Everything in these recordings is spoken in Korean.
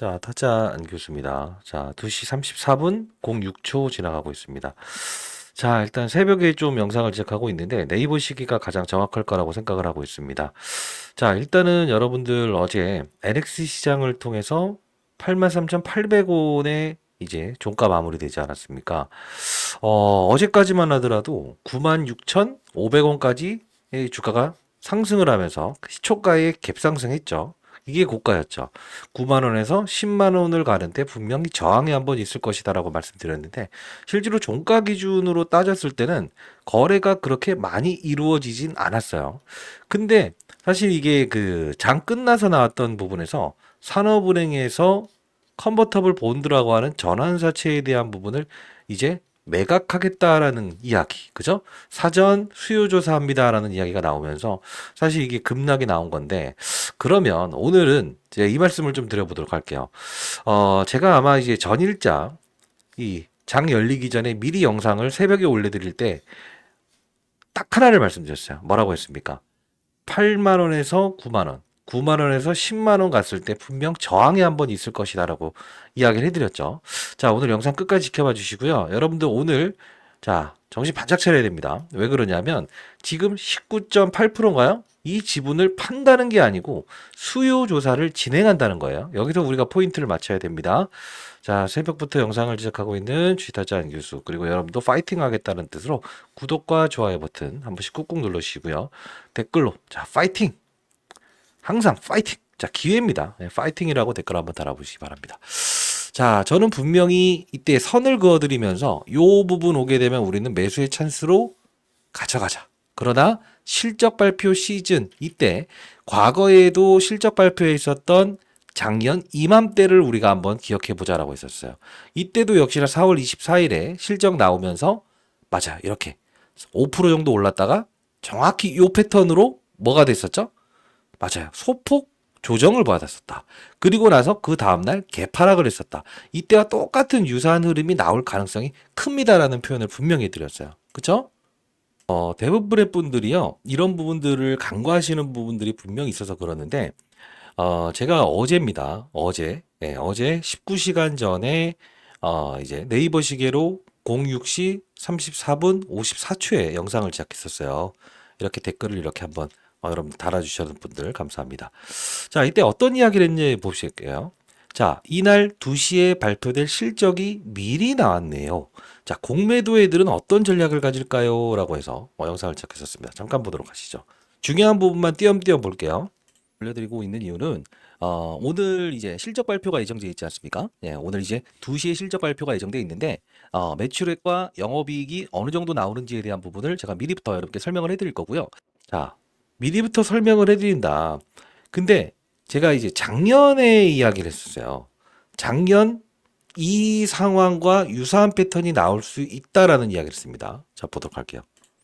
자, 타짜 안교수입니다. 자, 2시 34분 06초 지나가고 있습니다. 자, 일단 새벽에 좀 영상을 제작하고 있는데 네이버 시기가 가장 정확할 거라고 생각을 하고 있습니다. 자, 일단은 여러분들 어제 NX 시장을 통해서 83,800원에 이제 종가 마무리되지 않았습니까? 어제까지만 하더라도 96,500원까지 주가가 상승을 하면서 시초가에 갭상승했죠. 이게 고가였죠. 9만 원에서 10만 원을 가는데 분명히 저항이 한번 있을 것이다라고 말씀드렸는데 실제로 종가 기준으로 따졌을 때는 거래가 그렇게 많이 이루어지진 않았어요. 근데 사실 이게 그 장 끝나서 나왔던 부분에서 산업은행에서 컨버터블 본드라고 하는 전환사채에 대한 부분을 이제 매각하겠다라는 이야기, 그죠? 사전 수요 조사합니다라는 이야기가 나오면서 사실 이게 급락이 나온 건데 그러면 오늘은 이제 이 말씀을 좀 드려보도록 할게요. 제가 아마 이제 전일장 이 장 열리기 전에 미리 영상을 새벽에 올려드릴 때 딱 하나를 말씀드렸어요. 뭐라고 했습니까? 8만 원에서 9만 원, 9만 원에서 10만 원 갔을 때 분명 저항이 한번 있을 것이다라고 이야기를 해드렸죠. 자, 오늘 영상 끝까지 지켜봐 주시고요. 여러분들 오늘 자, 정신 바짝 차려야 됩니다. 왜 그러냐면 지금 19.8%인가요? 이 지분을 판다는 게 아니고 수요 조사를 진행한다는 거예요. 여기서 우리가 포인트를 맞춰야 됩니다. 자, 새벽부터 영상을 제작하고 있는 쥐타자 안교수 그리고 여러분도 파이팅 하겠다는 뜻으로 구독과 좋아요 버튼 한 번씩 꾹꾹 눌러주시고요. 댓글로 자 파이팅 항상 파이팅 자 기회입니다. 네, 파이팅이라고 댓글 한번 달아보시기 바랍니다. 자 저는 분명히 이때 선을 그어드리면서 요 부분 오게 되면 우리는 매수의 찬스로 가져가자. 그러나 실적 발표 시즌 이때 과거에도 실적 발표에 있었던 작년 이맘때를 우리가 한번 기억해 보자라고 했었어요. 이때도 역시나 4월 24일에 실적 나오면서 맞아요. 이렇게 5% 정도 올랐다가 정확히 이 패턴으로 뭐가 됐었죠? 맞아요. 소폭 조정을 받았었다. 그리고 나서 그 다음날 개파락을 했었다. 이때와 똑같은 유사한 흐름이 나올 가능성이 큽니다라는 표현을 분명히 드렸어요. 그쵸? 대부분의 분들이요, 이런 부분들을 간과하시는 부분들이 분명히 있어서 그러는데, 제가 어제입니다. 어제, 어제 19시간 전에, 이제 네이버 시계로 06시 34분 54초에 영상을 제작했었어요. 이렇게 댓글을 이렇게 한번, 여러분 달아주시는 분들 감사합니다. 자, 이때 어떤 이야기를 했는지 보실게요. 자, 이날 2시에 발표될 실적이 미리 나왔네요. 자, 공매도 애들은 어떤 전략을 가질까요? 라고 해서 영상을 제작했었습니다. 잠깐 보도록 하시죠. 중요한 부분만 띄엄띄엄 볼게요. 올려드리고 있는 이유는 오늘 이제 실적 발표가 예정돼 있지 않습니까? 예, 오늘 이제 2시에 실적 발표가 예정돼 있는데 매출액과 영업이익이 어느 정도 나오는지에 대한 부분을 제가 미리부터 여러분께 설명을 해드릴 거고요. 자, 미리부터 설명을 해드린다. 근데 제가 이제 작년에 이야기를 했었어요. 작년 이 상황과 유사한 패턴이 나올 수 있다라는 이야기를 했습니다. 자, 보도록 할게요.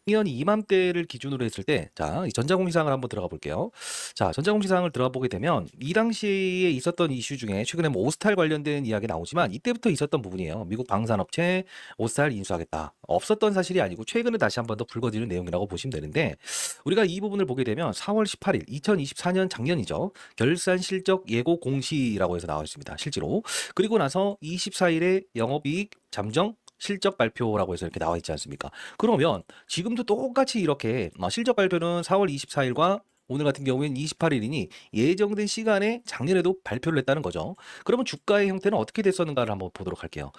작년 이맘때를 기준으로 했을 때, 자, 이 전자공시상을 한번 들어가 볼게요. 자, 전자공시상을 들어가 보게 되면 이 당시에 있었던 이슈 중에 최근에 뭐 오스탈 관련된 이야기 나오지만 이때부터 있었던 부분이에요. 미국 방산업체 오스탈 인수하겠다. 없었던 사실이 아니고 최근에 다시 한번 더 불거지는 내용이라고 보시면 되는데 우리가 이 부분을 보게 되면 4월 18일 2024년 작년이죠. 결산 실적 예고 공시라고 해서 나와 있습니다. 실제로. 그리고 나서 24일에 영업이익 잠정 실적 발표라고 해서 이렇게 나와 있지 않습니까? 그러면 지금도 똑같이 이렇게 실적 발표는 4월 24일과 오늘 같은 경우에는 28일이니 예정된 시간에 작년에도 발표를 했다는 거죠. 그러면 주가의 형태는 어떻게 됐었는가를 한번 보도록 할게요.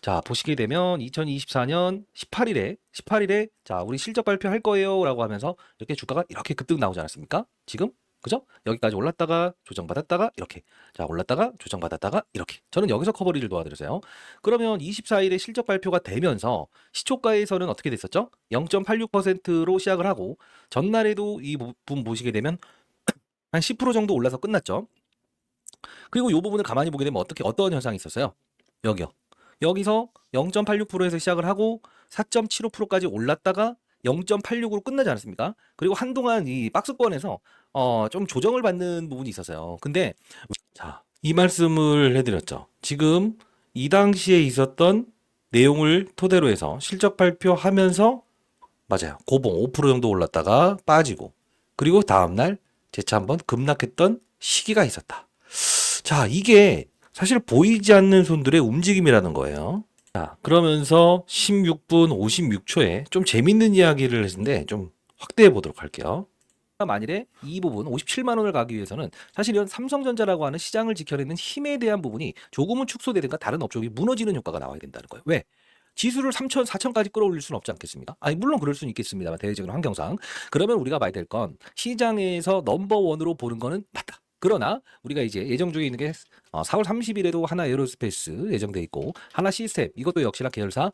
자, 보시게 되면 2024년 18일에 자, 우리 실적 발표할 거예요라고 하면서 이렇게 주가가 이렇게 급등 나오지 않았습니까? 지금? 그죠? 여기까지 올랐다가 조정받았다가 이렇게 자 올랐다가 조정받았다가 이렇게 저는 여기서 커버리를 도와드렸어요. 그러면 24일에 실적 발표가 되면서 시초가에서는 어떻게 됐었죠? 0.86%로 시작을 하고 전날에도 이 부분 보시게 되면 한 10% 정도 올라서 끝났죠. 그리고 이 부분을 가만히 보게 되면 어떤 현상이 있었어요? 여기요. 여기서 0.86%에서 시작을 하고 4.75%까지 올랐다가 0.86으로 끝나지 않았습니까? 그리고 한동안 이 박스권에서 좀 조정을 받는 부분이 있었어요. 근데 자, 이 말씀을 해드렸죠. 지금 이 당시에 있었던 내용을 토대로 해서 실적 발표하면서 맞아요. 고봉 5% 정도 올랐다가 빠지고 그리고 다음날 재차 한번 급락했던 시기가 있었다. 자, 이게 사실 보이지 않는 손들의 움직임이라는 거예요. 자, 그러면서 16분 56초에 좀 재밌는 이야기를 했는데 좀 확대해 보도록 할게요. 만일에 이 부분 57만 원을 가기 위해서는 사실 이런 삼성전자라고 하는 시장을 지켜내는 힘에 대한 부분이 조금은 축소되든가 다른 업종이 무너지는 효과가 나와야 된다는 거예요. 왜? 지수를 3천, 4천까지 끌어올릴 수는 없지 않겠습니까? 아니 물론 그럴 수는 있겠습니다만 대외적인 환경상 그러면 우리가 봐야 될 건 시장에서 넘버원으로 보는 거는 맞다. 그러나 우리가 이제 예정 중에 있는 게 4월 30일에도 하나 에어로스페이스 예정돼 있고 하나 시스템 이것도 역시나 계열사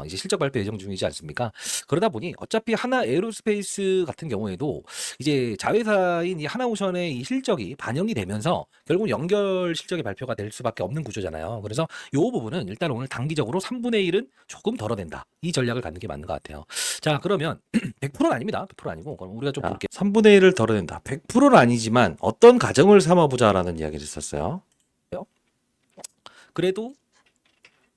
이제 실적 발표 예정 중이지 않습니까? 그러다 보니 어차피 하나 에어로스페이스 같은 경우에도 이제 자회사인 이 하나오션의 이 실적이 반영이 되면서 결국 연결 실적이 발표가 될 수밖에 없는 구조잖아요. 그래서 이 부분은 일단 오늘 단기적으로 3분의 1은 조금 덜어낸다. 이 전략을 갖는 게 맞는 것 같아요. 자, 그러면 100%는 아닙니다. 100% 아니고 그럼 우리가 좀 볼게요. 3분의 1을 덜어낸다. 100%는 아니지만 어떤 가정을 삼아보자라는 이야기를 했었어요. 그래도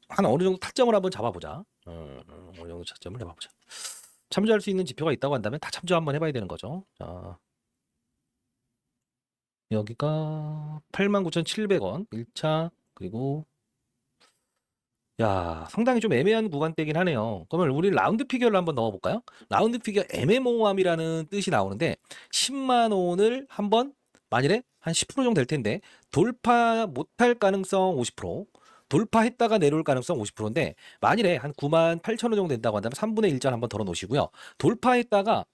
한 어느 정도 타점을 한번 잡아보자. 어느 정도 타점을 해봐보자. 참조할 수 있는 지표가 있다고 한다면 다 참조 한번 해봐야 되는 거죠. 자, 여기가 89,700원 1차 그리고 야 상당히 좀 애매한 구간대긴 하네요. 그러면 우리 라운드 피겨를 한번 넣어볼까요? 라운드 피겨 애매모호함이라는 뜻이 나오는데 10만 원을 한번 만일에 한 10% 정도 될 텐데 돌파 못할 가능성 50% 돌파했다가 내려올 가능성 50%인데 만일에 한 9만 8천 원 정도 된다고 한다면 3분의 1전 한번 덜어 놓으시고요. 돌파했다가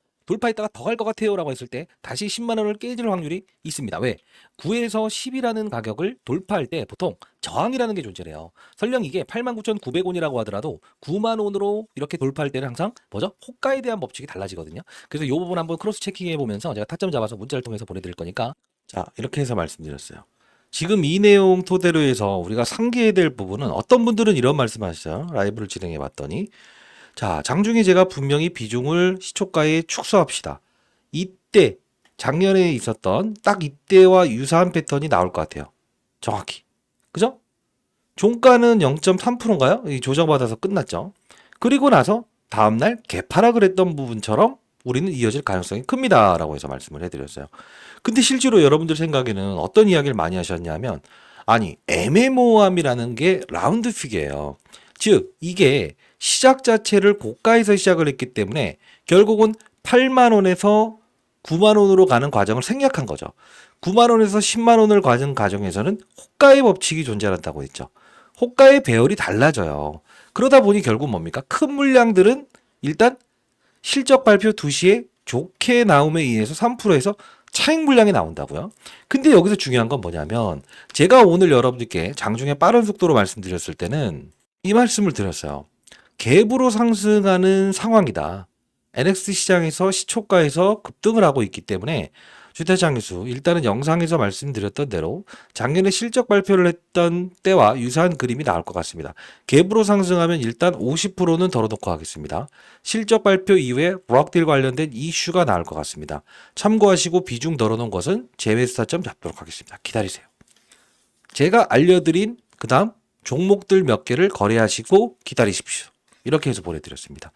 더 갈 것 같아요 라고 했을 때 다시 10만 원을 깨질 확률이 있습니다. 왜? 9에서 10이라는 가격을 돌파할 때 보통 저항이라는 게 존재해요. 설령 이게 89,900원이라고 하더라도 9만 원으로 이렇게 돌파할 때는 항상 뭐죠? 호가에 대한 법칙이 달라지거든요. 그래서 이 부분 한번 크로스 체킹해 보면서 제가 타점 잡아서 문자를 통해서 보내드릴 거니까 자 이렇게 해서 말씀드렸어요. 지금 이 내용 토대로 해서 우리가 상기해야 될 부분은 어떤 분들은 이런 말씀하시죠. 라이브를 진행해 봤더니 자, 장중에 제가 분명히 비중을 시초가에 축소합시다. 이때 작년에 있었던 딱 이때와 유사한 패턴이 나올 것 같아요. 정확히. 그죠? 종가는 0.3%인가요? 조정받아서 끝났죠. 그리고 나서 다음날 개파락을 했던 부분처럼 우리는 이어질 가능성이 큽니다. 라고 해서 말씀을 해드렸어요. 근데 실제로 여러분들 생각에는 어떤 이야기를 많이 하셨냐면 아니 애매모호함이라는 게 라운드 픽이에요. 즉 이게 시작 자체를 고가에서 시작을 했기 때문에 결국은 8만 원에서 9만 원으로 가는 과정을 생략한 거죠. 9만 원에서 10만 원을 가는 과정에서는 호가의 법칙이 존재한다고 했죠. 호가의 배열이 달라져요. 그러다 보니 결국 뭡니까? 큰 물량들은 일단 실적 발표 2시에 좋게 나옴에 의해서 3%에서 차익 물량이 나온다고요. 근데 여기서 중요한 건 뭐냐면 제가 오늘 여러분들께 장중에 빠른 속도로 말씀드렸을 때는 이 말씀을 드렸어요. 갭으로 상승하는 상황이다. NX 시장에서 시초가에서 급등을 하고 있기 때문에 주택장기수 일단은 영상에서 말씀드렸던 대로 작년에 실적 발표를 했던 때와 유사한 그림이 나올 것 같습니다. 갭으로 상승하면 일단 50%는 덜어놓고 하겠습니다. 실적 발표 이후에 블록딜 관련된 이슈가 나올 것 같습니다. 참고하시고 비중 덜어놓은 것은 제외 스타점 잡도록 하겠습니다. 기다리세요. 제가 알려드린 그 다음 종목들 몇 개를 거래하시고 기다리십시오. 이렇게 해서 보내드렸습니다.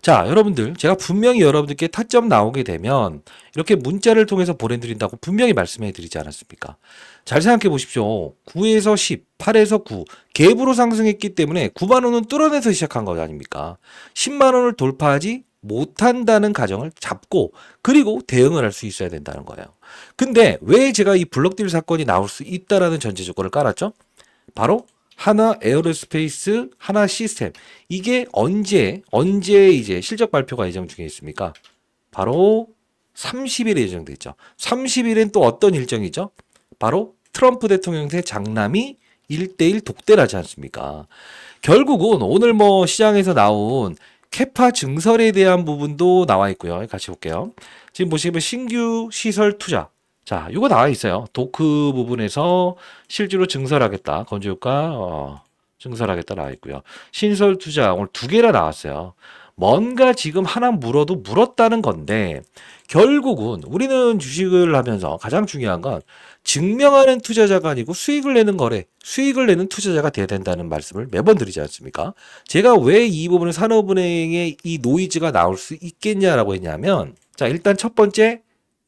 자, 여러분들 제가 분명히 여러분들께 타점 나오게 되면 이렇게 문자를 통해서 보내드린다고 분명히 말씀해 드리지 않았습니까? 잘 생각해 보십시오. 9에서 10, 8에서 9 갭으로 상승했기 때문에 9만 원은 뚫어내서 시작한 거 아닙니까? 10만 원을 돌파하지 못한다는 가정을 잡고 그리고 대응을 할 수 있어야 된다는 거예요. 근데 왜 제가 이 블록딜 사건이 나올 수 있다라는 전제 조건을 깔았죠? 바로 하나 에어로스페이스, 하나 시스템. 이게 언제 이제 실적 발표가 예정 중에 있습니까? 바로 30일에 예정돼 있죠. 30일엔 또 어떤 일정이죠? 바로 트럼프 대통령의 장남이 1대1 독대라지 않습니까? 결국은 오늘 뭐 시장에서 나온 캐파 증설에 대한 부분도 나와 있고요. 같이 볼게요. 지금 보시면 신규 시설 투자. 자, 이거 나와 있어요. 도크 부분에서 실제로 증설하겠다. 건조효과 증설하겠다 나와 있고요. 신설 투자 오늘 2개나 나왔어요. 뭔가 지금 하나 물었다는 건데 결국은 우리는 주식을 하면서 가장 중요한 건 증명하는 투자자가 아니고 수익을 내는 거래, 수익을 내는 투자자가 돼야 된다는 말씀을 매번 드리지 않습니까? 제가 왜 이 부분에 산업은행의 이 노이즈가 나올 수 있겠냐라고 했냐면 자, 일단 첫 번째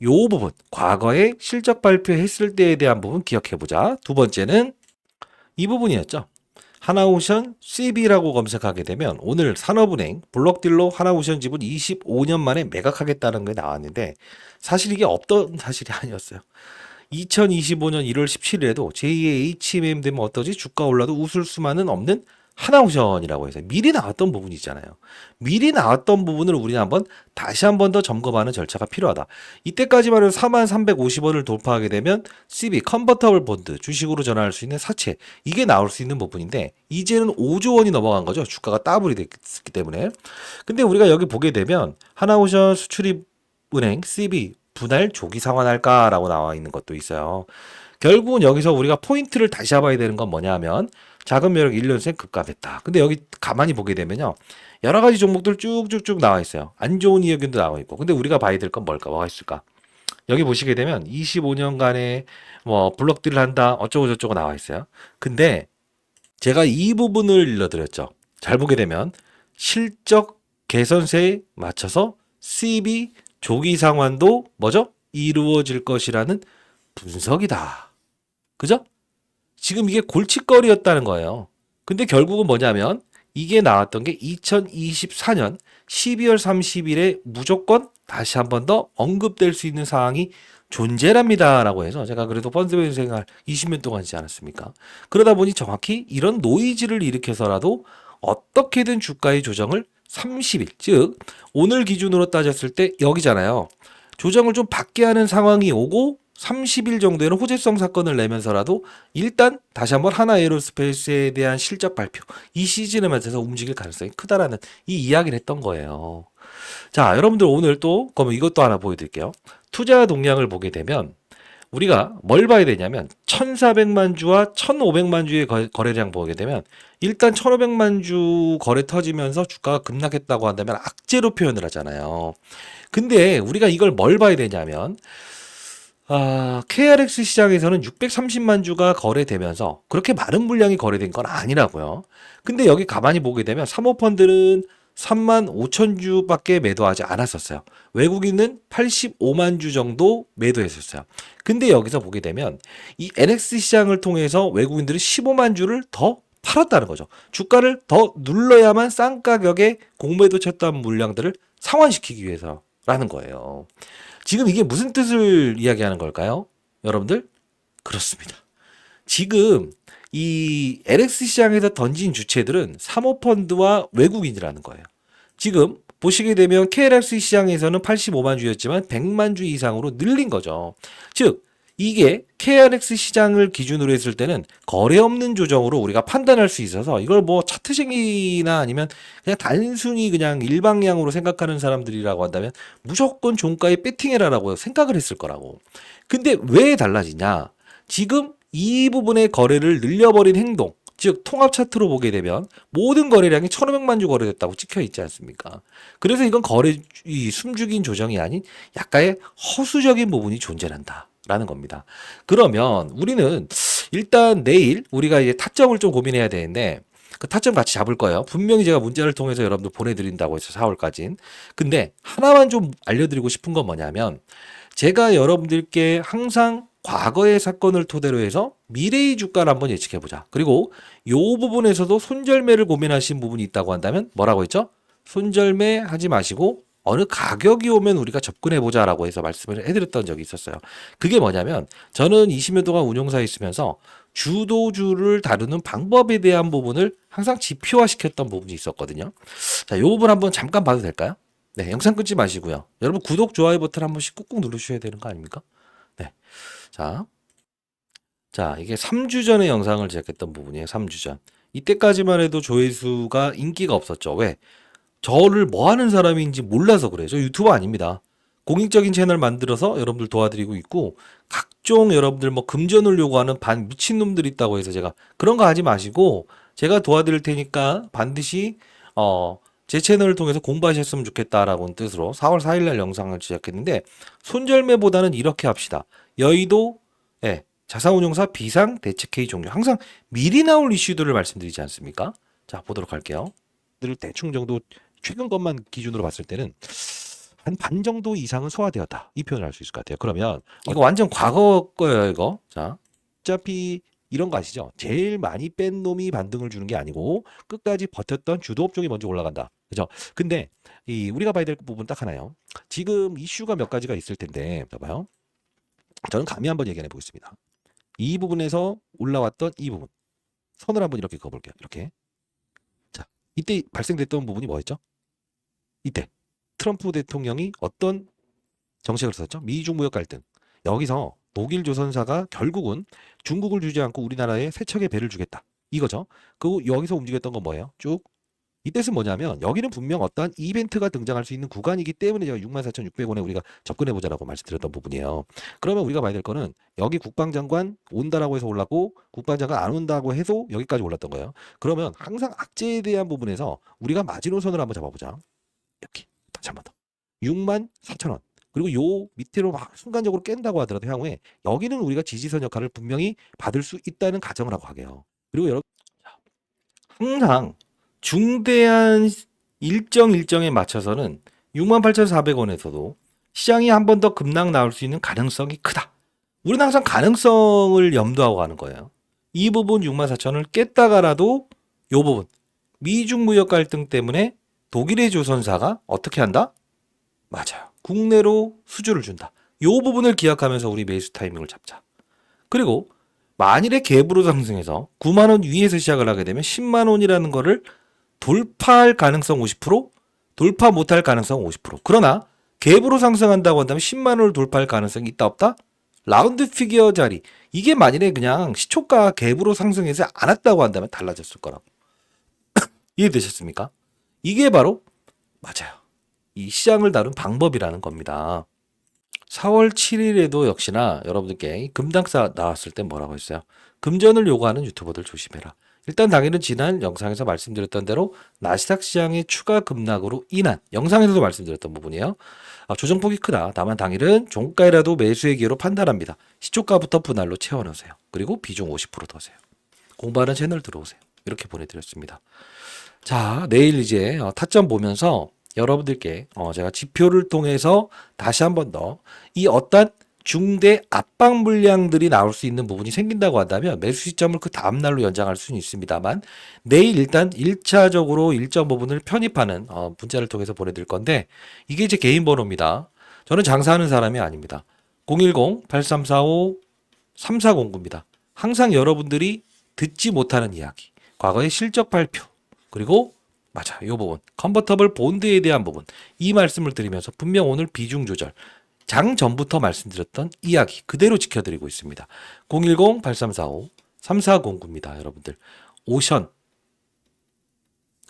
요 부분, 과거에 실적 발표했을 때에 대한 부분 기억해보자. 두 번째는 이 부분이었죠. 하나오션 CB라고 검색하게 되면 오늘 산업은행 블록딜로 하나오션 지분 25년 만에 매각하겠다는 게 나왔는데 사실 이게 없던 사실이 아니었어요. 2025년 1월 17일에도 제2의 HMM 되면 어떠지? 주가 올라도 웃을 수만은 없는 하나오션이라고 해서 미리 나왔던 부분이 있잖아요. 미리 나왔던 부분을 우리는 다시 한 번 더 점검하는 절차가 필요하다. 이때까지만 해도 4350원을 돌파하게 되면 CB 컨버터블 본드 주식으로 전환할 수 있는 사채 이게 나올 수 있는 부분인데 이제는 5조 원이 넘어간 거죠. 주가가 더블이 됐기 때문에. 근데 우리가 여기 보게 되면 하나오션 수출입은행 CB 분할 조기 상환할까라고 나와 있는 것도 있어요. 결국은 여기서 우리가 포인트를 다시 잡아야 되는 건 뭐냐면 자금 매력 1년생 급감했다. 근데 여기 가만히 보게 되면요. 여러 가지 종목들 쭉쭉쭉 나와 있어요. 안 좋은 이야기도 나와 있고. 근데 우리가 봐야 될 건 뭐가 있을까? 여기 보시게 되면 25년간의 뭐 블록딜을 한다. 어쩌고 저쩌고 나와 있어요. 근데 제가 이 부분을 일러드렸죠. 잘 보게 되면 실적 개선세에 맞춰서 CB 조기 상환도 뭐죠? 이루어질 것이라는 분석이다. 그죠? 지금 이게 골칫거리였다는 거예요. 근데 결국은 뭐냐면 이게 나왔던 게 2024년 12월 30일에 무조건 다시 한 번 더 언급될 수 있는 사항이 존재랍니다라고 해서 제가 그래도 펀드 생활 20년 동안 하지 않았습니까? 그러다 보니 정확히 이런 노이즈를 일으켜서라도 어떻게든 주가의 조정을 30일, 즉 오늘 기준으로 따졌을 때 여기잖아요. 조정을 좀 받게 하는 상황이 오고 30일 정도에는 호재성 사건을 내면서라도 일단 다시 한번 하나 에어로스페이스에 대한 실적 발표 이 시즌에 맞춰서 움직일 가능성이 크다라는 이 이야기를 했던 거예요. 자, 여러분들 오늘 또 그러면 이것도 하나 보여드릴게요. 투자 동향을 보게 되면 우리가 뭘 봐야 되냐면 1,400만 주와 1,500만 주의 거래량 보게 되면 일단 1,500만 주 거래 터지면서 주가가 급락했다고 한다면 악재로 표현을 하잖아요. 근데 우리가 이걸 뭘 봐야 되냐면 KRX 시장에서는 630만 주가 거래되면서 그렇게 많은 물량이 거래된 건 아니라고요. 근데 여기 가만히 보게 되면 사모펀드는 3만 5천 주밖에 매도하지 않았었어요. 외국인은 85만 주 정도 매도했었어요. 근데 여기서 보게 되면 이 NX 시장을 통해서 외국인들이 15만 주를 더 팔았다는 거죠. 주가를 더 눌러야만 싼 가격에 공매도 쳤던 물량들을 상환시키기 위해서라는 거예요. 지금 이게 무슨 뜻을 이야기하는 걸까요? 여러분들? 그렇습니다. 지금 이 LX 시장에서 던진 주체들은 사모펀드와 외국인이라는 거예요. 지금 보시게 되면 KLX 시장에서는 85만 주였지만 100만 주 이상으로 늘린 거죠. 즉 이게 KRX 시장을 기준으로 했을 때는 거래 없는 조정으로 우리가 판단할 수 있어서 이걸 뭐 차트식이나 아니면 그냥 단순히 그냥 일방향으로 생각하는 사람들이라고 한다면 무조건 종가에 배팅해라라고 생각을 했을 거라고. 근데 왜 달라지냐? 지금 이 부분의 거래를 늘려버린 행동, 즉 통합 차트로 보게 되면 모든 거래량이 1,500만 주 거래됐다고 찍혀 있지 않습니까? 그래서 이건 이 숨죽인 조정이 아닌 약간의 허수적인 부분이 존재한다. 라는 겁니다. 그러면 우리는 일단 내일 우리가 이제 타점을 좀 고민해야 되는데 그 타점 같이 잡을 거예요. 분명히 제가 문자를 통해서 여러분들 보내드린다고 해서 4월까지는. 근데 하나만 좀 알려드리고 싶은 건 뭐냐면 제가 여러분들께 항상 과거의 사건을 토대로 해서 미래의 주가를 한번 예측해보자. 그리고 요 부분에서도 손절매를 고민하신 부분이 있다고 한다면 뭐라고 했죠? 손절매 하지 마시고 어느 가격이 오면 우리가 접근해보자라고 해서 말씀을 해드렸던 적이 있었어요. 그게 뭐냐면 저는 20년 동안 운용사에 있으면서 주도주를 다루는 방법에 대한 부분을 항상 지표화시켰던 부분이 있었거든요. 자, 이 부분 한번 잠깐 봐도 될까요? 네, 영상 끊지 마시고요. 여러분 구독, 좋아요 버튼 한 번씩 꾹꾹 누르셔야 되는 거 아닙니까? 네. 자, 이게 3주 전에 영상을 제작했던 부분이에요. 3주 전. 이때까지만 해도 조회수가 인기가 없었죠. 왜? 저를 뭐 하는 사람인지 몰라서 그래요. 저 유튜버 아닙니다. 공익적인 채널 만들어서 여러분들 도와드리고 있고 각종 여러분들 뭐 금전을 요구하는 반 미친놈들 있다고 해서 제가 그런 거 하지 마시고 제가 도와드릴 테니까 반드시 제 채널을 통해서 공부하셨으면 좋겠다라는 뜻으로 4월 4일 날 영상을 제작했는데 손절매보다는 이렇게 합시다. 여의도 자산운용사 비상 대책회의 종료. 항상 미리 나올 이슈들을 말씀드리지 않습니까? 자, 보도록 할게요. 대충 정도 최근 것만 기준으로 봤을 때는 한 반 정도 이상은 소화되었다. 이 표현을 할 수 있을 것 같아요. 그러면 이거 완전 과거 거예요, 이거. 자, 어차피 이런 거 아시죠? 제일 많이 뺀 놈이 반등을 주는 게 아니고 끝까지 버텼던 주도 업종이 먼저 올라간다. 그죠? 근데 우리가 봐야 될 부분 딱 하나요. 지금 이슈가 몇 가지가 있을 텐데 봐봐요. 저는 감히 한번 얘기해 보겠습니다. 이 부분에서 올라왔던 이 부분 선을 한번 이렇게 그어볼게요. 이렇게. 자, 이때 발생됐던 부분이 뭐였죠? 이때 트럼프 대통령이 어떤 정책을 썼죠? 미중 무역 갈등. 여기서 독일 조선사가 결국은 중국을 주지 않고 우리나라에 세척의 배를 주겠다. 이거죠. 그리고 여기서 움직였던 건 뭐예요? 쭉. 이 뜻은 뭐냐면 여기는 분명 어떠한 이벤트가 등장할 수 있는 구간이기 때문에 제가 64,600원에 우리가 접근해보자라고 말씀드렸던 부분이에요. 그러면 우리가 봐야 될 거는 여기 국방장관 온다라고 해서 올랐고 국방장관 안 온다고 해서 여기까지 올랐던 거예요. 그러면 항상 악재에 대한 부분에서 우리가 마지노선을 한번 잡아보자. 이렇게 다시 한 번 더. 64,000원. 그리고 요 밑으로 막 순간적으로 깬다고 하더라도 향후에 여기는 우리가 지지선 역할을 분명히 받을 수 있다는 가정을 하고 하게요. 그리고 여러분 항상 중대한 일정에 맞춰서는 68,400원에서도 시장이 한 번 더 급락 나올 수 있는 가능성이 크다. 우리는 항상 가능성을 염두하고 가는 거예요. 이 부분 64,000원을 깼다가라도 요 부분 미중 무역 갈등 때문에 독일의 조선사가 어떻게 한다? 맞아요. 국내로 수주를 준다. 요 부분을 기약하면서 우리 매수 타이밍을 잡자. 그리고 만일에 갭으로 상승해서 9만 원 위에서 시작을 하게 되면 10만 원이라는 거를 돌파할 가능성 50%, 돌파 못할 가능성 50%. 그러나 갭으로 상승한다고 한다면 10만 원을 돌파할 가능성이 있다 없다? 라운드 피겨 자리. 이게 만일에 그냥 시초가 갭으로 상승해서 안 왔다고 한다면 달라졌을 거라고. 이해되셨습니까? 이게 바로 맞아요. 이 시장을 다룬 방법이라는 겁니다. 4월 7일에도 역시나 여러분들께 금당사 나왔을 때 뭐라고 했어요? 금전을 요구하는 유튜버들 조심해라. 일단 당일은 지난 영상에서 말씀드렸던 대로 나스닥 시장의 추가 급락으로 인한 영상에서도 말씀드렸던 부분이에요. 조정폭이 크다. 다만 당일은 종가이라도 매수의 기회로 판단합니다. 시초가부터 분할로 채워넣으세요. 그리고 비중 50% 더세요. 공부하는 채널 들어오세요. 이렇게 보내드렸습니다. 자, 내일 이제 타점 보면서 여러분들께 제가 지표를 통해서 다시 한 번 더 이 어떤 중대 압박 물량들이 나올 수 있는 부분이 생긴다고 한다면 매수 시점을 그 다음날로 연장할 수는 있습니다만 내일 일단 1차적으로 일정 부분을 편입하는 문자를 통해서 보내드릴 건데 이게 제 개인 번호입니다. 저는 장사하는 사람이 아닙니다. 010-8345-3409입니다. 항상 여러분들이 듣지 못하는 이야기, 과거의 실적 발표, 그리고 맞아, 이 부분 컨버터블 본드에 대한 부분 이 말씀을 드리면서 분명 오늘 비중 조절 장 전부터 말씀드렸던 이야기 그대로 지켜드리고 있습니다. 010-8345-3409입니다. 여러분들 오션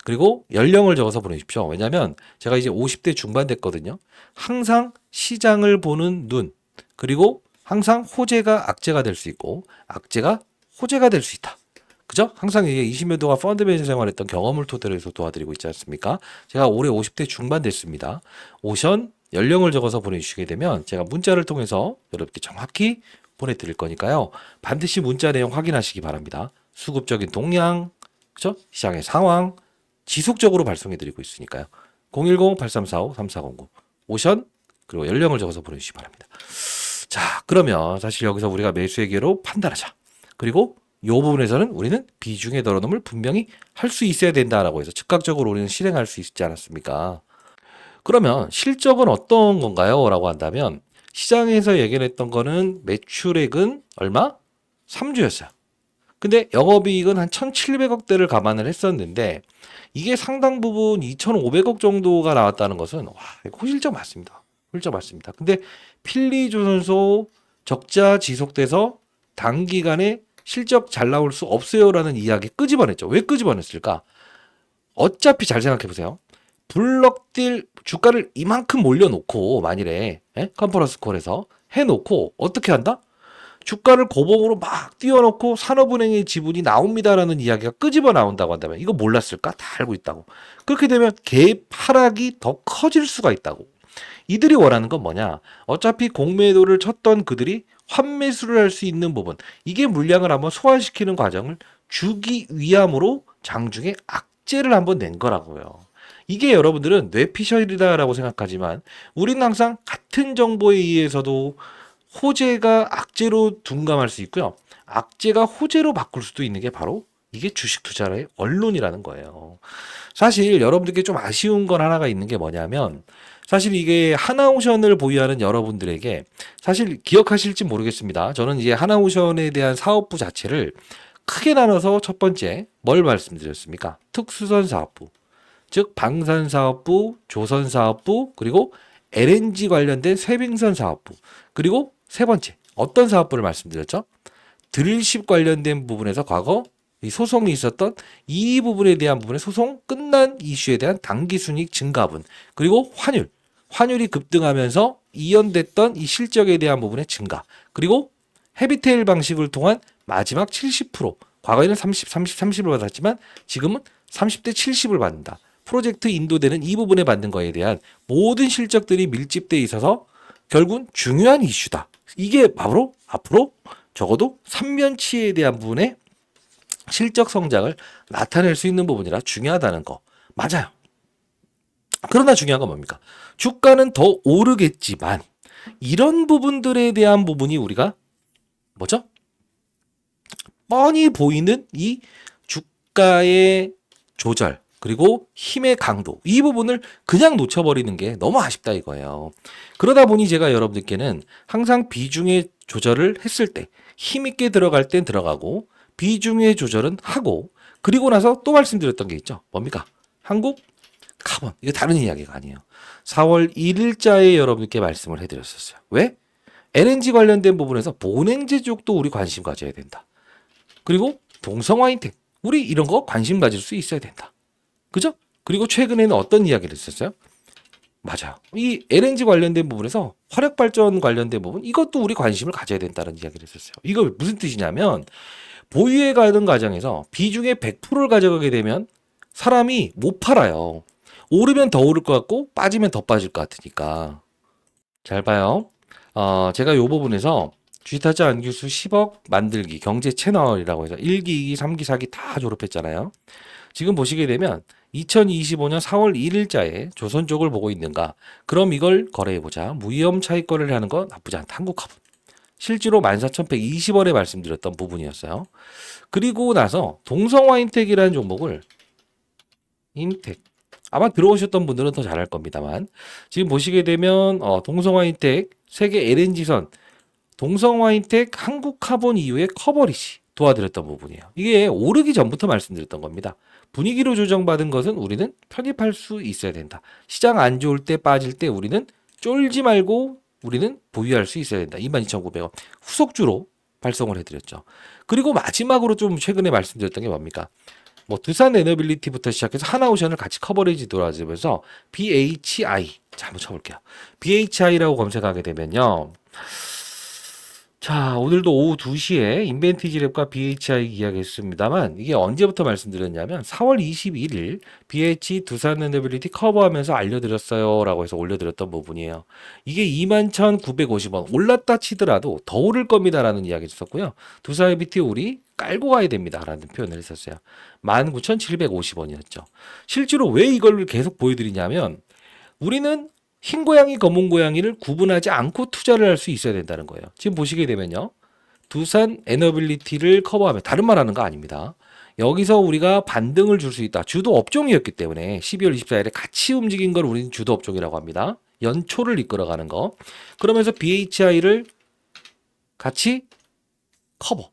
그리고 연령을 적어서 보내주십시오. 왜냐하면 제가 이제 50대 중반 됐거든요. 항상 시장을 보는 눈 그리고 항상 호재가 악재가 될 수 있고 악재가 호재가 될 수 있다. 그죠? 항상 이게 20년 동안 펀드 매니저 생활했던 경험을 토대로 해서 도와드리고 있지 않습니까? 제가 올해 50대 중반 됐습니다. 오션 연령을 적어서 보내주시게 되면 제가 문자를 통해서 여러분께 정확히 보내드릴 거니까요. 반드시 문자 내용 확인하시기 바랍니다. 수급적인 동향, 그죠? 시장의 상황 지속적으로 발송해드리고 있으니까요. 010-8345-3409 오션 그리고 연령을 적어서 보내주시기 바랍니다. 자, 그러면 사실 여기서 우리가 매수의 기회로 판단하자. 그리고 이 부분에서는 우리는 비중의 덜어놓음을 분명히 할 수 있어야 된다라고 해서 즉각적으로 우리는 실행할 수 있지 않았습니까? 그러면 실적은 어떤 건가요? 라고 한다면 시장에서 예견했던 거는 매출액은 얼마? 3주였어요. 근데 영업이익은 한 1,700억대를 감안을 했었는데 이게 상당 부분 2,500억 정도가 나왔다는 것은 와, 이거 호실적 맞습니다. 호실적 맞습니다. 근데 필리조선소 적자 지속돼서 단기간에 실적 잘 나올 수 없어요라는 이야기 끄집어냈죠. 왜 끄집어냈을까? 어차피 잘 생각해 보세요. 블럭딜 주가를 이만큼 올려놓고 만일에 컨퍼런스 콜에서 해놓고 어떻게 한다? 주가를 고봉으로 막 띄워놓고 산업은행의 지분이 나옵니다라는 이야기가 끄집어 나온다고 한다면 이거 몰랐을까? 다 알고 있다고. 그렇게 되면 갭 하락이 더 커질 수가 있다고. 이들이 원하는 건 뭐냐? 어차피 공매도를 쳤던 그들이 환매수를 할 수 있는 부분 이게 물량을 한번 소화시키는 과정을 주기 위함으로 장중에 악재를 한번 낸 거라고요. 이게 여러분들은 뇌피셜이다라고 생각하지만 우리는 항상 같은 정보에 의해서도 호재가 악재로 둔감할 수 있고요. 악재가 호재로 바꿀 수도 있는 게 바로 이게 주식 투자의 원론이라는 거예요. 사실 여러분들께 좀 아쉬운 건 하나가 있는 게 뭐냐면 사실 이게 하나오션을 보유하는 여러분들에게 사실 기억하실지 모르겠습니다. 저는 이제 하나오션에 대한 사업부 자체를 크게 나눠서 첫 번째 뭘 말씀드렸습니까? 특수선 사업부, 즉 방산 사업부, 조선 사업부, 그리고 LNG 관련된 쇄빙선 사업부, 그리고 세 번째 어떤 사업부를 말씀드렸죠? 드릴십 관련된 부분에서 과거 이 소송이 있었던 이 부분에 대한 부분의 소송 끝난 이슈에 대한 당기순이익 증가분, 그리고 환율이 급등하면서 이연됐던 이 실적에 대한 부분의 증가, 그리고 헤비테일 방식을 통한 마지막 70%, 과거에는 30을 받았지만 지금은 30대 70을 받는다. 프로젝트 인도되는 이 부분에 받는 거에 대한 모든 실적들이 밀집되어 있어서 결국은 중요한 이슈다. 이게 바로 앞으로 적어도 3년치에 대한 부분의 실적 성장을 나타낼 수 있는 부분이라 중요하다는 거. 맞아요. 그러나 중요한 건 뭡니까? 주가는 더 오르겠지만 이런 부분들에 대한 부분이 우리가 뭐죠? 뻔히 보이는 이 주가의 조절 그리고 힘의 강도 이 부분을 그냥 놓쳐버리는 게 너무 아쉽다 이거예요. 그러다 보니 제가 여러분들께는 항상 비중의 조절을 했을 때 힘있게 들어갈 땐 들어가고 비중의 조절은 하고 그리고 나서 또 말씀드렸던 게 있죠. 뭡니까? 한국 카본. 이거 다른 이야기가 아니에요. 4월 1일자에 여러분께 말씀을 해드렸었어요. 왜? LNG 관련된 부분에서 본행제 쪽도 우리 관심 가져야 된다. 그리고 동성화인텍. 우리 이런 거 관심 가질 수 있어야 된다. 그죠? 그리고 최근에는 어떤 이야기를 했었어요? 맞아요. 이 LNG 관련된 부분에서 화력발전 관련된 부분 이것도 우리 관심을 가져야 된다는 이야기를 했었어요. 이거 무슨 뜻이냐면 보유해 가는 과정에서 비중의 100%를 가져가게 되면 사람이 못 팔아요. 오르면 더 오를 것 같고 빠지면 더 빠질 것 같으니까. 잘 봐요. 제가 이 부분에서 주식타짜 안규수 10억 만들기 경제 채널이라고 해서 1기, 2기, 3기, 4기 다 졸업했잖아요. 지금 보시게 되면 2025년 4월 1일자에 조선 쪽을 보고 있는가? 그럼 이걸 거래해보자. 무위험 차익 거래를 하는 건 나쁘지 않다. 한국화분. 실제로 14,120원에 말씀드렸던 부분이었어요. 그리고 나서 동성화인텍이라는 종목을 인텍 아마 들어오셨던 분들은 더 잘할 겁니다만 지금 보시게 되면 동성화인텍 세계 LNG선 동성화인텍 한국카본 이후에 커버리지 도와드렸던 부분이에요. 이게 오르기 전부터 말씀드렸던 겁니다. 분위기로 조정받은 것은 우리는 편입할 수 있어야 된다. 시장 안 좋을 때 빠질 때 우리는 쫄지 말고 우리는 보유할 수 있어야 된다. 22,900원 후속주로 발송을 해드렸죠. 그리고 마지막으로 좀 최근에 말씀드렸던 게 뭡니까? 뭐 두산 에너빌리티부터 시작해서 하나오션을 같이 커버리지 돌아주면서 BHI 자 한번 쳐볼게요. BHI라고 검색하게 되면요. 자 오늘도 오후 2시에 인벤티지랩과 BHI 이야기했습니다만 이게 언제부터 말씀드렸냐면 4월 21일 BH 두산 에너빌리티 커버하면서 알려드렸어요 라고 해서 올려드렸던 부분이에요. 이게 21,950원 올랐다 치더라도 더 오를 겁니다 라는 이야기 했었고요. 두산 에너빌리티 우리 깔고 가야 됩니다 라는 표현을 했었어요. 19,750원이었죠. 실제로 왜 이걸 계속 보여드리냐면 우리는 흰 고양이, 검은 고양이를 구분하지 않고 투자를 할 수 있어야 된다는 거예요. 지금 보시게 되면요. 두산 에너빌리티를 커버하면 다른 말 하는 거 아닙니다. 여기서 우리가 반등을 줄 수 있다. 주도 업종이었기 때문에 12월 24일에 같이 움직인 걸 우리는 주도 업종이라고 합니다. 연초를 이끌어가는 거. 그러면서 BHI를 같이 커버.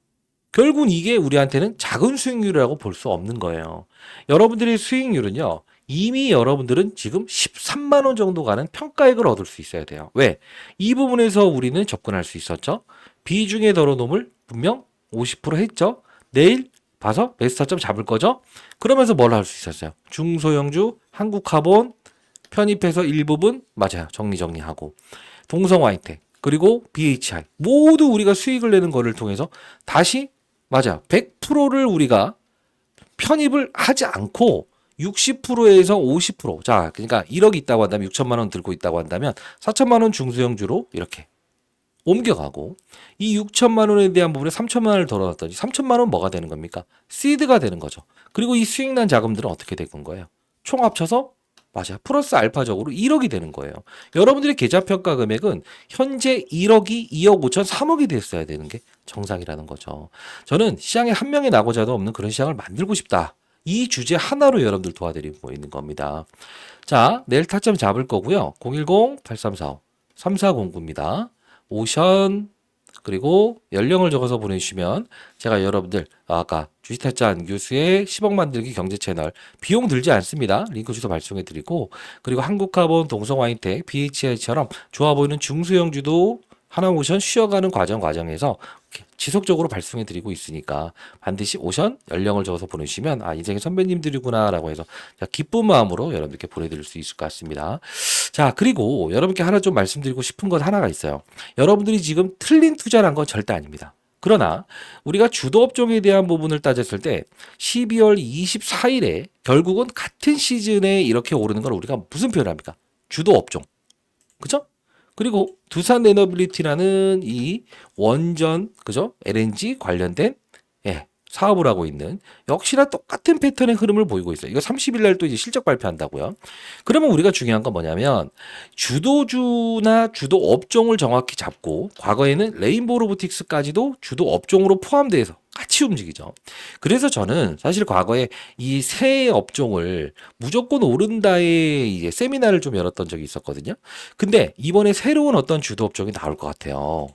결국은 이게 우리한테는 작은 수익률이라고 볼 수 없는 거예요. 여러분들의 수익률은요. 이미 여러분들은 지금 13만 원 정도 가는 평가액을 얻을 수 있어야 돼요. 왜? 이 부분에서 우리는 접근할 수 있었죠. 비중의 덜어놓음을 분명 50% 했죠. 내일 봐서 매스타점 잡을 거죠. 그러면서 뭘 할 수 있었어요. 중소형주, 한국카본 편입해서 일부분 맞아요. 정리하고 동성화이텍 그리고 BHI 모두 우리가 수익을 내는 거를 통해서 다시 맞아 100%를 우리가 편입을 하지 않고 60%에서 50%. 자, 그러니까 1억 있다고 한다면 6천만 원 들고 있다고 한다면 4천만 원 중소형주로 이렇게 옮겨가고 이 6천만 원에 대한 부분에 3천만 원을 덜어놨더니 3천만 원 뭐가 되는 겁니까? 시드가 되는 거죠. 그리고 이 수익난 자금들은 어떻게 될 건 거예요? 총 합쳐서 맞아요. 플러스 알파적으로 1억이 되는 거예요. 여러분들의 계좌평가 금액은 현재 1억이 2억 5천 3억이 됐어야 되는 게 정상이라는 거죠. 저는 시장에 한 명의 낙오자도 없는 그런 시장을 만들고 싶다. 이 주제 하나로 여러분들 도와드리고 있는 겁니다. 자, 내일 타점 잡을 거고요. 010-8345-3409입니다. 오션 그리고 연령을 적어서 보내주시면 제가 여러분들 아까 주식타짜 안교수의 10억 만들기 경제 채널 비용 들지 않습니다. 링크 주소 발송해 드리고 그리고 한국카본, 동성와인텍, BHI처럼 좋아 보이는 중소형주도 하나오션 쉬어가는 과정에서 지속적으로 발송해 드리고 있으니까 반드시 오션 연령을 적어서 보내주시면 아 인생의 선배님들이구나 라고 해서 기쁜 마음으로 여러분들께 보내드릴 수 있을 것 같습니다. 자 그리고 여러분께 하나 좀 말씀드리고 싶은 것 하나가 있어요. 여러분들이 지금 틀린 투자란 건 절대 아닙니다. 그러나 우리가 주도 업종에 대한 부분을 따졌을 때 12월 24일에 결국은 같은 시즌에 이렇게 오르는 걸 우리가 무슨 표현을 합니까? 주도 업종. 그죠? 그리고 두산 에너빌리티라는 이 원전, 그죠? LNG 관련된 예, 사업을 하고 있는 역시나 똑같은 패턴의 흐름을 보이고 있어요. 이거 30일 날 또 이제 실적 발표한다고요. 그러면 우리가 중요한 건 뭐냐면 주도주나 주도 업종을 정확히 잡고 과거에는 레인보우 로보틱스까지도 주도 업종으로 포함돼서 같이 움직이죠. 그래서 저는 사실 과거에 이 세 업종을 무조건 오른다의 이제 세미나를 좀 열었던 적이 있었거든요. 근데 이번에 새로운 어떤 주도 업종이 나올 것 같아요.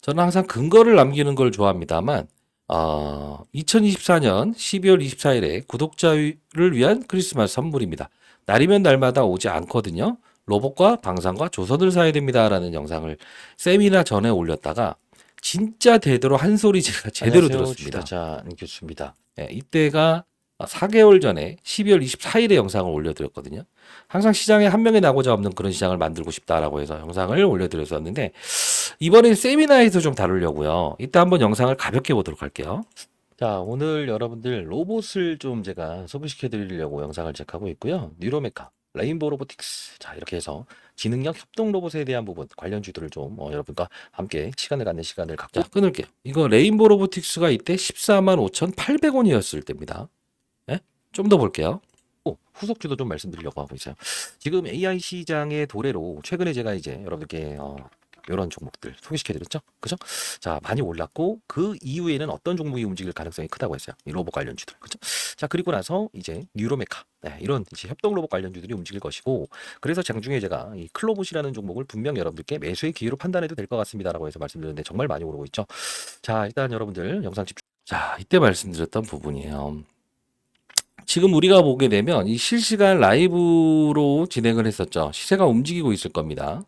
저는 항상 근거를 남기는 걸 좋아합니다만 2024년 12월 24일에 구독자를 위한 크리스마스 선물입니다. 날이면 날마다 오지 않거든요. 로봇과 방산과 조선을 사야 됩니다라는 영상을 세미나 전에 올렸다가 진짜 제대로 한 소리 제가 제대로 들었습니다. 주다자 교수입니다. 네, 이때가 4개월 전에 12월 24일에 영상을 올려드렸거든요. 항상 시장에 한 명의 낙오자 없는 그런 시장을 만들고 싶다라고 해서 영상을 올려드렸었는데 이번엔 세미나에서 좀 다루려고요. 이따 한번 영상을 가볍게 보도록 할게요. 자, 오늘 여러분들 로봇을 좀 제가 소개시켜 드리려고 영상을 제작하고 있고요. 뉴로메카, 레인보우 로보틱스. 자, 이렇게 해서 지능형 협동 로봇에 대한 부분 관련주들을 좀 여러분과 함께 시간을 갖는 시간을 갖고 끊을게요. 이거 레인보우 로보틱스가 이때 14만 5,800원이었을 때입니다. 네? 좀 더 볼게요. 후속주도 좀 말씀드리려고 하고 있어요. 지금 AI 시장의 도래로 최근에 제가 이제 여러분께 이런 종목들 소개시켜드렸죠. 그죠? 자, 많이 올랐고 그 이후에는 어떤 종목이 움직일 가능성이 크다고 했어요. 이 로봇 관련주들. 그죠? 자, 그리고 나서 이제 뉴로메카. 네, 이런 이제 협동 로봇 관련주들이 움직일 것이고 그래서 장중에 제가 이 클로봇이라는 종목을 분명 여러분들께 매수의 기회로 판단해도 될 것 같습니다라고 해서 말씀드렸는데 정말 많이 오르고 있죠. 자, 일단 여러분들 영상 집중. 자, 이때 말씀드렸던 부분이에요. 지금 우리가 보게 되면 이 실시간 라이브로 진행을 했었죠. 시세가 움직이고 있을 겁니다.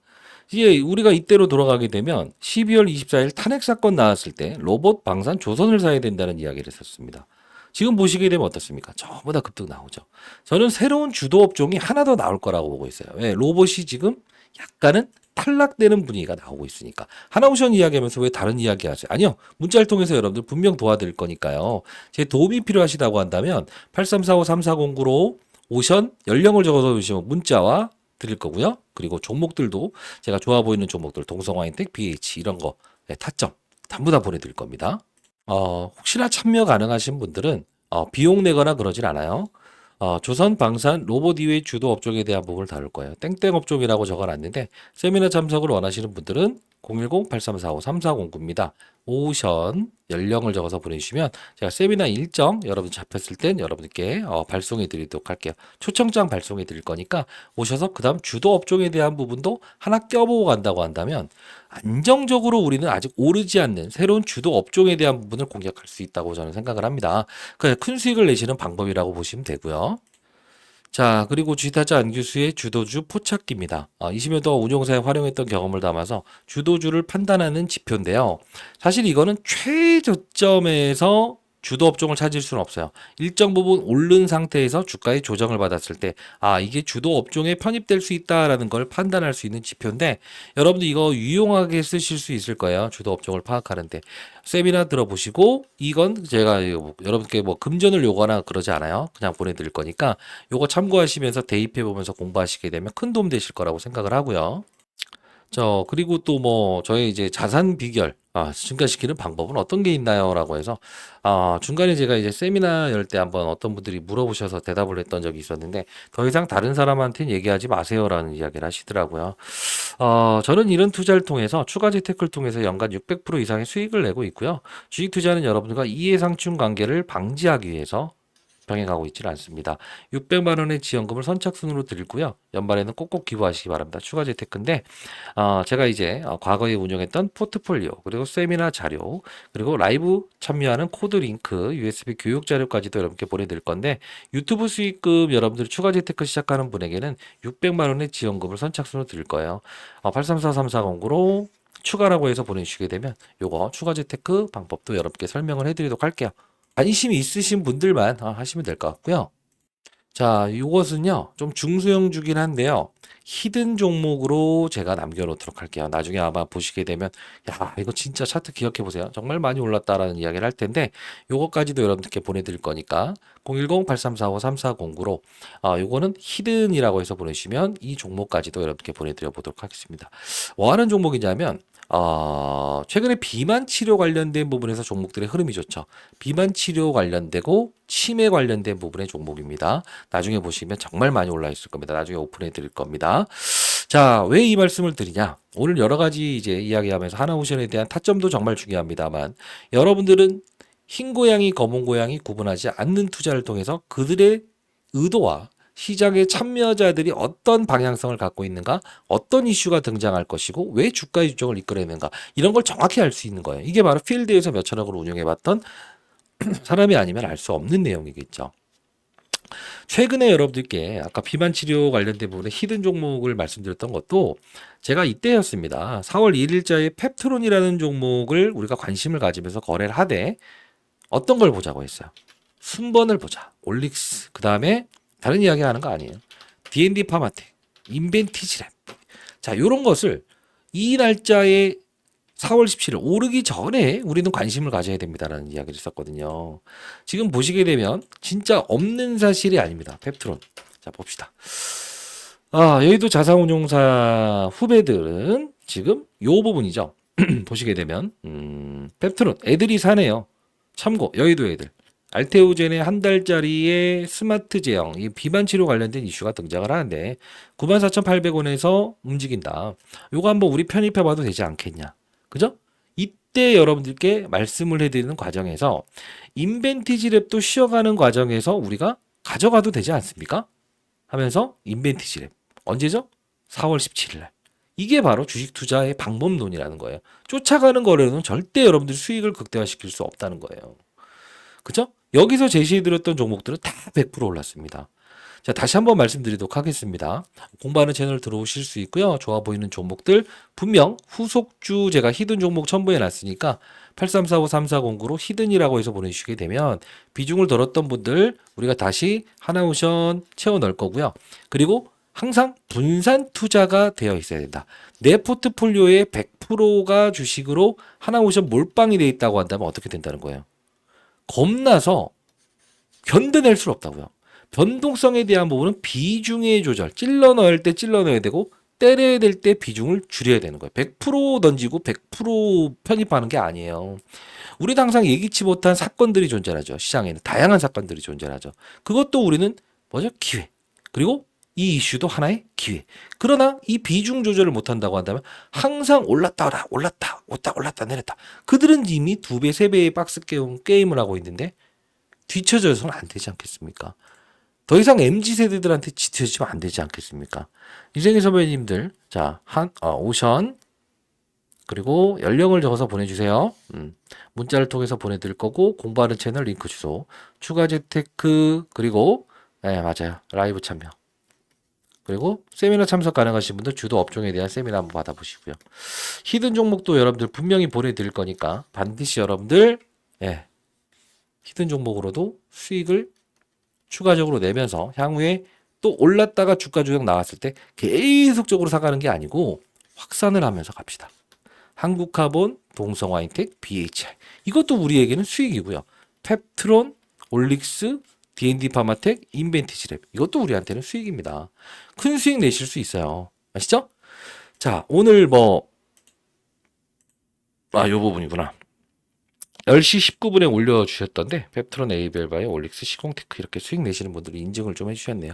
이게 우리가 이때로 돌아가게 되면 12월 24일 탄핵 사건 나왔을 때 로봇 방산 조선을 사야 된다는 이야기를 했었습니다. 지금 보시게 되면 어떻습니까? 전부 다 급등 나오죠. 저는 새로운 주도 업종이 하나 더 나올 거라고 보고 있어요. 왜? 로봇이 지금 약간은 탈락되는 분위기가 나오고 있으니까. 하나오션 이야기하면서 왜 다른 이야기 하세요? 아니요. 문자를 통해서 여러분들 분명 도와드릴 거니까요. 제 도움이 필요하시다고 한다면 8345-3409로 오션 연령을 적어서 주시면 문자와 드릴 거고요. 그리고 종목들도 제가 좋아 보이는 종목들 동성화인텍, BH 이런 거 타점 전부 다 보내드릴 겁니다. 혹시나 참여 가능하신 분들은 비용 내거나 그러진 않아요. 조선 방산 로봇 이외의 주도 업종에 대한 부분을 다룰 거예요. 땡땡 업종이라고 적어놨는데 세미나 참석을 원하시는 분들은 010-8345-3409입니다. 오션 연령을 적어서 보내주시면 제가 세미나 일정 여러분 잡혔을 땐 여러분께 발송해 드리도록 할게요. 초청장 발송해 드릴 거니까 오셔서 그 다음 주도 업종에 대한 부분도 하나 껴보고 간다고 한다면 안정적으로 우리는 아직 오르지 않는 새로운 주도 업종에 대한 부분을 공략할 수 있다고 저는 생각을 합니다. 큰 수익을 내시는 방법이라고 보시면 되고요. 자, 그리고 주식타짜 안규수의 주도주 포착기입니다. 20년 동안 운용사에 활용했던 경험을 담아서 주도주를 판단하는 지표인데요. 사실 이거는 최저점에서 주도 업종을 찾을 수는 없어요. 일정 부분 오른 상태에서 주가의 조정을 받았을 때, 이게 주도 업종에 편입될 수 있다라는 걸 판단할 수 있는 지표인데, 여러분들 이거 유용하게 쓰실 수 있을 거예요. 주도 업종을 파악하는데. 세미나 들어보시고, 이건 제가 여러분께 뭐 금전을 요구하나 그러지 않아요. 그냥 보내드릴 거니까, 요거 참고하시면서 대입해보면서 공부하시게 되면 큰 도움 되실 거라고 생각을 하고요. 그리고 또 뭐, 저의 이제 자산 비결, 증가시키는 방법은 어떤 게 있나요? 라고 해서, 중간에 제가 이제 세미나 열 때 한번 어떤 분들이 물어보셔서 대답을 했던 적이 있었는데, 더 이상 다른 사람한테는 얘기하지 마세요라는 이야기를 하시더라고요. 저는 이런 투자를 통해서 추가 재테크를 통해서 연간 600% 이상의 수익을 내고 있고요. 주식 투자는 여러분들과 이해상충 관계를 방지하기 위해서 병행하고 있지는 않습니다. 600만 원의 지원금을 선착순으로 드리고요. 연말에는 꼭꼭 기부하시기 바랍니다. 추가 재테크인데 제가 이제 과거에 운영했던 포트폴리오 그리고 세미나 자료 그리고 라이브 참여하는 코드 링크 USB 교육 자료까지도 여러분께 보내드릴 건데 유튜브 수익금 여러분들이 추가 재테크 시작하는 분에게는 600만 원의 지원금을 선착순으로 드릴 거예요. 834340으로 추가라고 해서 보내주시게 되면 요거 추가 재테크 방법도 여러분께 설명을 해드리도록 할게요. 관심이 있으신 분들만 하시면 될 것 같고요. 자, 이것은요, 좀 중소형 주긴 한데요. 히든 종목으로 제가 남겨놓도록 할게요. 나중에 아마 보시게 되면, 야, 이거 진짜 차트 기억해 보세요. 정말 많이 올랐다라는 이야기를 할 텐데, 요거까지도 여러분들께 보내드릴 거니까, 010-8345-3409로, 요거는 히든이라고 해서 보내주시면 이 종목까지도 여러분께 보내드려 보도록 하겠습니다. 뭐 하는 종목이냐면, 최근에 비만 치료 관련된 부분에서 종목들의 흐름이 좋죠. 비만 치료 관련되고 치매 관련된 부분의 종목입니다. 나중에 보시면 정말 많이 올라 있을 겁니다. 나중에 오픈해 드릴 겁니다. 자, 왜 이 말씀을 드리냐? 오늘 여러 가지 이제 이야기하면서 하나오션에 대한 타점도 정말 중요합니다만 여러분들은 흰 고양이, 검은 고양이 구분하지 않는 투자를 통해서 그들의 의도와 시장의 참여자들이 어떤 방향성을 갖고 있는가, 어떤 이슈가 등장할 것이고, 왜 주가 유정을 이끌어내는가, 이런 걸 정확히 알 수 있는 거예요. 이게 바로 필드에서 몇천억을 운영해봤던 사람이 아니면 알 수 없는 내용이겠죠. 최근에 여러분들께 아까 비만 치료 관련된 부분에 히든 종목을 말씀드렸던 것도 제가 이때였습니다. 4월 1일자에 펩트론이라는 종목을 우리가 관심을 가지면서 거래를 하되 어떤 걸 보자고 했어요. 순번을 보자. 올릭스. 그 다음에 다른 이야기 하는 거 아니에요. D&D 파마텍, 인벤티지랩. 자, 요런 것을 이 날짜에 4월 17일 오르기 전에 우리는 관심을 가져야 됩니다라는 이야기를 했었거든요. 지금 보시게 되면 진짜 없는 사실이 아닙니다. 펩트론. 자, 봅시다. 여의도 자산운용사 후배들은 지금 요 부분이죠. 보시게 되면 펩트론 애들이 사네요. 참고 여의도 애들. 알테오젠의 한 달짜리의 스마트 제형, 이 비만 치료 관련된 이슈가 등장을 하는데 94,800원에서 움직인다. 요거 한번 우리 편입해봐도 되지 않겠냐. 그죠? 이때 여러분들께 말씀을 해드리는 과정에서 인벤티지 랩도 쉬어가는 과정에서 우리가 가져가도 되지 않습니까? 하면서 인벤티지 랩. 언제죠? 4월 17일 날. 이게 바로 주식 투자의 방법론이라는 거예요. 쫓아가는 거래로는 절대 여러분들 수익을 극대화시킬 수 없다는 거예요. 그죠? 여기서 제시해드렸던 종목들은 다 100% 올랐습니다. 자, 다시 한번 말씀드리도록 하겠습니다. 공부하는 채널 들어오실 수 있고요. 좋아 보이는 종목들 분명 후속주 제가 히든 종목 첨부해 놨으니까 8345-3409로 히든이라고 해서 보내주시게 되면 비중을 덜었던 분들 우리가 다시 하나오션 채워 넣을 거고요. 그리고 항상 분산 투자가 되어 있어야 된다. 내 포트폴리오의 100%가 주식으로 하나오션 몰빵이 되어 있다고 한다면 어떻게 된다는 거예요? 겁나서 견뎌낼 수 없다고요. 변동성에 대한 부분은 비중의 조절, 찔러 넣을 때 찔러 넣어야 되고 때려야 될 때 비중을 줄여야 되는 거예요. 100% 던지고 100% 편입하는 게 아니에요. 우리도 항상 예기치 못한 사건들이 존재하죠. 시장에는 다양한 사건들이 존재하죠. 그것도 우리는 뭐죠? 기회. 그리고 이 이슈도 하나의 기회. 그러나 이 비중 조절을 못한다고 한다면 항상 올랐다 올랐다 내렸다. 그들은 이미 2배, 3배의 박스 게임을 하고 있는데 뒤쳐져서는 안 되지 않겠습니까? 더 이상 MZ세대들한테 뒤처지면 안 되지 않겠습니까? 이생희 선배님들, 자, 오션, 그리고 연령을 적어서 보내주세요. 문자를 통해서 보내드릴 거고, 공부하는 채널 링크 주소, 추가 재테크, 그리고, 네, 맞아요. 라이브 참여. 그리고 세미나 참석 가능하신 분들 주도 업종에 대한 세미나 한번 받아보시고요. 히든 종목도 여러분들 분명히 보내드릴 거니까 반드시 여러분들, 예, 히든 종목으로도 수익을 추가적으로 내면서 향후에 또 올랐다가 주가 조정 나왔을 때 계속적으로 사가는 게 아니고 확산을 하면서 갑시다. 한국카본, 동성화인텍, BHI 이것도 우리에게는 수익이고요. 펩트론, 올릭스, D&D 파마텍, 인벤티지랩 이것도 우리한테는 수익입니다. 큰 수익 내실 수 있어요. 아시죠? 자, 오늘 뭐 요 부분이구나. 10시 19분에 올려주셨던데 펩트론, 에이벨바이오, 올릭스, 시공테크 이렇게 수익 내시는 분들이 인증을 좀 해주셨네요.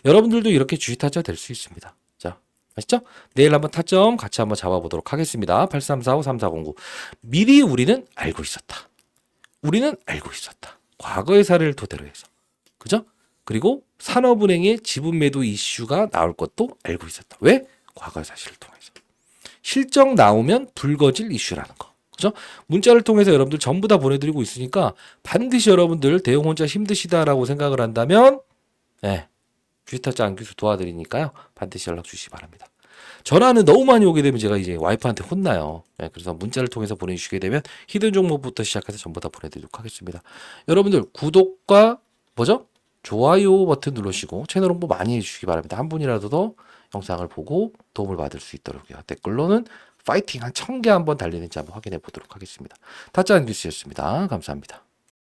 여러분들도 이렇게 주식 타자 될 수 있습니다. 자, 아시죠? 내일 한번 타점 같이 한번 잡아보도록 하겠습니다. 8345-3409. 미리 우리는 알고 있었다. 우리는 알고 있었다. 과거의 사례를 토대로 해서. 그죠? 그리고 산업은행의 지분 매도 이슈가 나올 것도 알고 있었다. 왜? 과거의 사실을 통해서. 실적 나오면 불거질 이슈라는 거. 그죠? 문자를 통해서 여러분들 전부 다 보내드리고 있으니까 반드시 여러분들 대응 혼자 힘드시다라고 생각을 한다면 주식타짜 안규수 도와드리니까요. 반드시 연락 주시기 바랍니다. 전화는 너무 많이 오게 되면 제가 이제 와이프한테 혼나요. 그래서 문자를 통해서 보내주시게 되면 히든 종목부터 시작해서 전부 다 보내드리도록 하겠습니다. 여러분들 구독과 좋아요 버튼 누르시고 채널 홍보 많이 해주시기 바랍니다. 한 분이라도 더 영상을 보고 도움을 받을 수 있도록요. 댓글로는 파이팅 한 1000개 한번 달리는지 한번 확인해 보도록 하겠습니다. 타짜 안규수였습니다. 감사합니다.